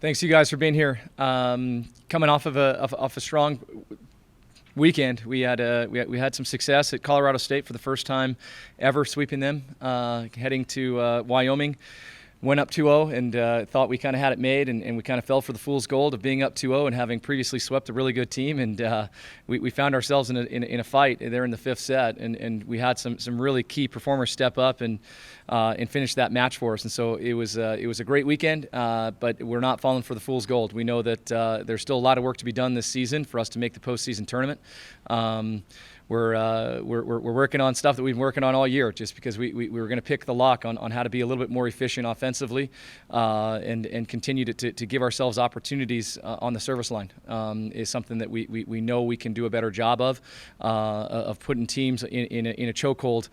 Thanks you guys for being here. Coming off of a strong weekend, we had some success at Colorado State for the first time ever, sweeping them. Heading to Wyoming, went up 2-0 and thought we kind of had it made, and we kind of fell for the fool's gold of being up 2-0 and having previously swept a really good team, and we found ourselves in a fight there in the fifth set, and we had some really key performers step up and finish that match for us. And so it was a great weekend, but we're not falling for the fool's gold. We know that there's still a lot of work to be done this season for us to make the postseason tournament. We're working on stuff that we've been working on all year, just because we were going to pick the lock on how to be a little bit more efficient offensively, and continue to give ourselves opportunities on the service line. Is something that we know we can do a better job of putting teams in a chokehold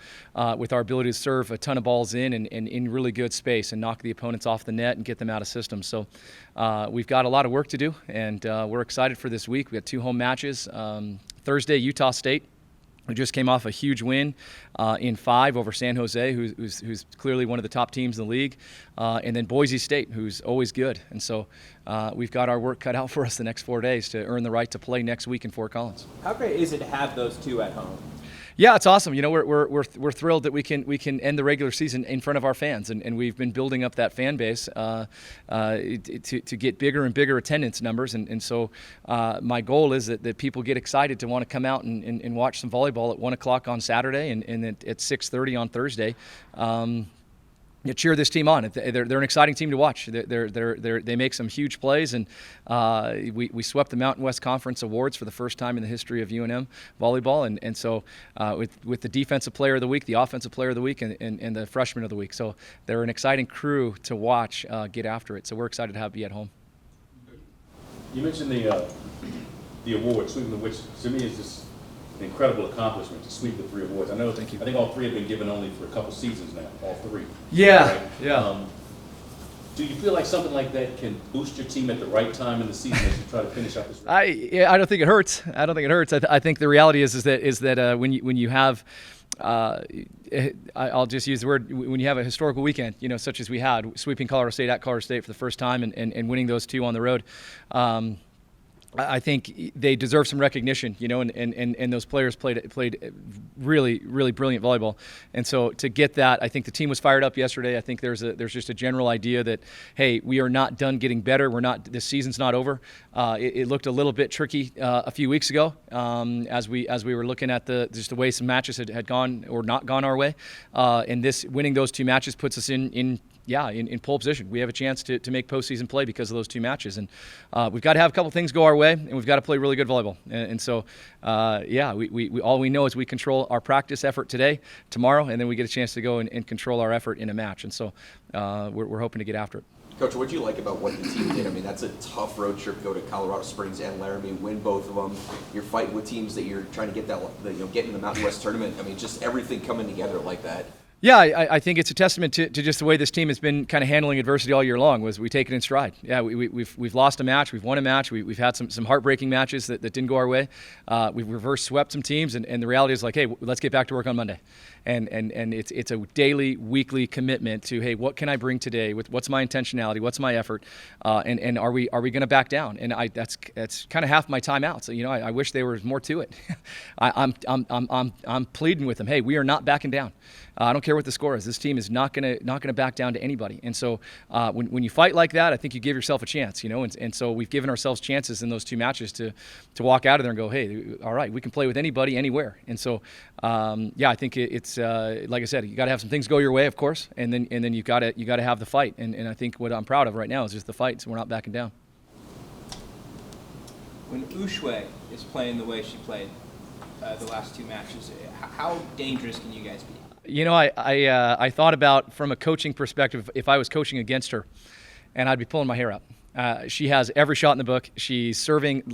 with our ability to serve a ton of balls in and in really good space and knock the opponents off the net and get them out of systems. So we've got a lot of work to do, and we're excited for this week. We got 2 home matches. Thursday, Utah State, who just came off a huge win in 5 over San Jose, who's clearly one of the top teams in the league, and then Boise State, who's always good. And so we've got our work cut out for us the next 4 days to earn the right to play next week in Fort Collins. How great is it to have those two at home? Yeah, it's awesome. You know, we're thrilled that we can end the regular season in front of our fans, and we've been building up that fan base to get bigger and bigger attendance numbers. And so my goal is that people get excited to want to come out and watch some volleyball at 1 o'clock on Saturday and at 6:30 on Thursday. You cheer this team on. They're an exciting team to watch. They make some huge plays, and we swept the Mountain West Conference Awards for the first time in the history of UNM volleyball, and so with the defensive player of the week, the offensive player of the week, and the freshman of the week. So they're an exciting crew to watch get after it. So we're excited to be at home. You mentioned the awards, sweeping which to me is just an incredible accomplishment to sweep the 3 awards. Thank you. I think all 3 have been given only for a couple seasons now, all 3. Yeah, right? yeah. Do you feel like something like that can boost your team at the right time in the season as you try to finish out this race? I don't think it hurts. I think the reality is that when you have I'll just use the word, when you have a historical weekend, such as we had, sweeping Colorado State at Colorado State for the first time and winning those 2 on the road. I think they deserve some recognition, and those players played really, really brilliant volleyball. And so to get that, I think the team was fired up yesterday. I think there's just a general idea that, hey, we are not done getting better. This season's not over. It looked a little bit tricky a few weeks ago as we were looking at the way some matches had gone or not gone our way. And winning those 2 matches puts us in pole position. We have a chance to make postseason play because of those 2 matches. And we've got to have a couple things go our way, and we've got to play really good volleyball. And so, we all we know is we control our practice effort today, tomorrow, and then we get a chance to go and control our effort in a match. And so we're hoping to get after it. Coach, what do you like about what the team did? I mean, that's a tough road trip. Go to Colorado Springs and Laramie, win both of them. You're fighting with teams that you're trying to get in the Mountain West tournament. I mean, just everything coming together like that. Yeah, I think it's a testament to just the way this team has been kind of handling adversity all year long. We take it in stride. Yeah, we've lost a match, we've won a match, we've had some heartbreaking matches that didn't go our way. We've reverse swept some teams, and the reality is like, hey, let's get back to work on Monday. And it's a daily, weekly commitment to, hey, what can I bring today? What's my intentionality? What's my effort? And are we going to back down? And that's kind of half my time out. So I wish there was more to it. I'm pleading with them. Hey, we are not backing down. I don't care what the score is. This team is not gonna back down to anybody. And so when you fight like that, I think you give yourself a chance. And so we've given ourselves chances in those 2 matches to walk out of there and go, hey, all right, we can play with anybody, anywhere. And so I think it's like I said, you got to have some things go your way, of course, and then you got to have the fight. And I think what I'm proud of right now is just the fight. So we're not backing down. When Ushuaia is playing the way she played the last 2 matches, how dangerous can you guys be? I thought about, from a coaching perspective, if I was coaching against her, and I'd be pulling my hair out. She has every shot in the book. She's serving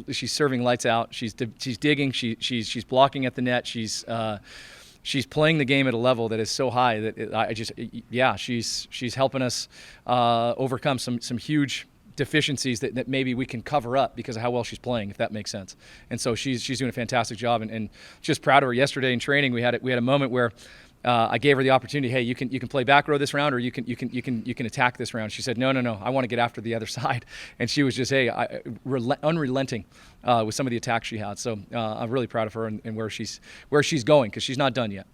lights out. She's digging. She's blocking at the net. She's playing the game at a level that is so high that she's helping us overcome some huge deficiencies that maybe we can cover up because of how well she's playing, if that makes sense. And so she's doing a fantastic job, and just proud of her. Yesterday in training, we had a moment where I gave her the opportunity. Hey, you can play back row this round, or you can attack this round. She said, no, I want to get after the other side, and she was just unrelenting with some of the attacks she had. So I'm really proud of her and where she's going, because she's not done yet.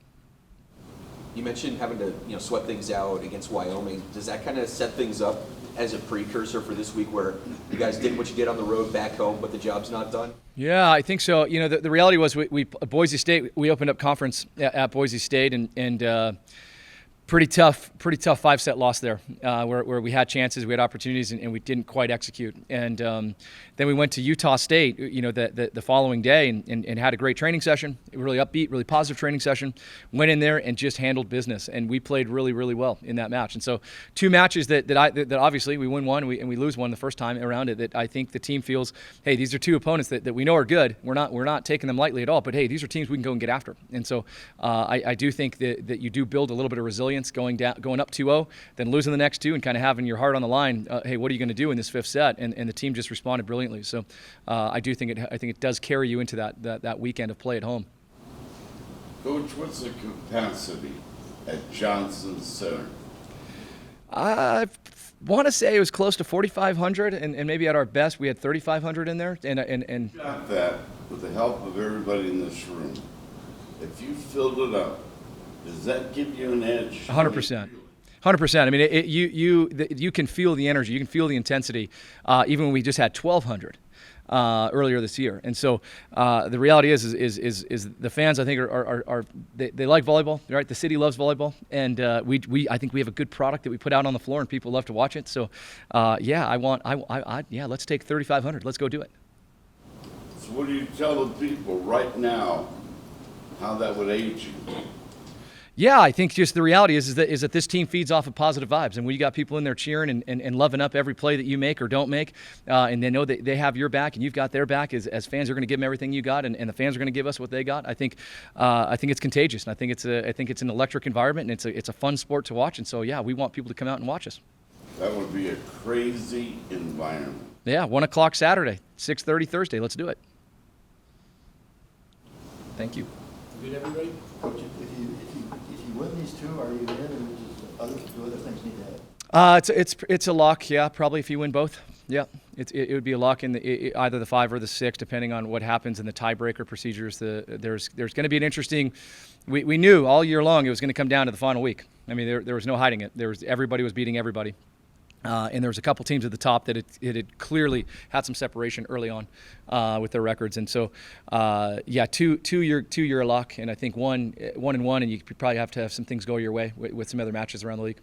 You mentioned having to sweat things out against Wyoming. Does that kind of set things up as a precursor for this week, where you guys did what you did on the road back home, but the job's not done? Yeah, I think so. The reality was we Boise State, we opened up conference at Boise State, and pretty tough 5-set loss there, where we had chances, we had opportunities, and we didn't quite execute. And then we went to Utah State, the following day, and had a great training session, really upbeat, really positive training session. Went in there and just handled business, and we played really, really well in that match. And so, two matches that obviously we win one and we lose one the first time around it. That I think the team feels, hey, these are two opponents that we know are good. We're not taking them lightly at all. But hey, these are teams we can go and get after. And so, I do think that you do build a little bit of resilience going up 2-0, then losing the next two, and kind of having your heart on the line. Hey, what are you going to do in this fifth set? And the team just responded brilliantly. So I think it does carry you into that weekend of play at home. Coach, what's the capacity at Johnson Center? I want to say it was close to 4,500, and maybe at our best we had 3,500 in there. And Got that with the help of everybody in this room. If you filled it up, does that give you an edge? 100%. 100%. I mean, you can feel the energy, you can feel the intensity, even when we just had 1,200 earlier this year. And so the reality is the fans, I think, they like volleyball, right? The city loves volleyball, and I think we have a good product that we put out on the floor, and people love to watch it. So let's take 3,500. Let's go do it. So what do you tell the people right now how that would age you? Yeah, I think just the reality is that this team feeds off of positive vibes, and when you got people in there cheering and loving up every play that you make or don't make, and they know that they have your back and you've got their back, as fans are going to give them everything you got, and the fans are going to give us what they got. I think it's contagious, and I think it's an electric environment, and it's a fun sport to watch. And so yeah, we want people to come out and watch us. That would be a crazy environment. Yeah, 1:00 Saturday, 6:30 Thursday. Let's do it. Thank you. Good, everybody? Coach, if you win these two, are you in, or do other things need to happen? It's a lock, yeah. Probably if you win both, yeah. It would be a lock in either the 5 or the 6, depending on what happens in the tiebreaker procedures. There's going to be an interesting. We knew all year long it was going to come down to the final week. I mean, there was no hiding it. Everybody was beating everybody. And there was a couple teams at the top that it had clearly had some separation early on with their records, and so two-year lock, and I think one and one, and you probably have to have some things go your way with some other matches around the league.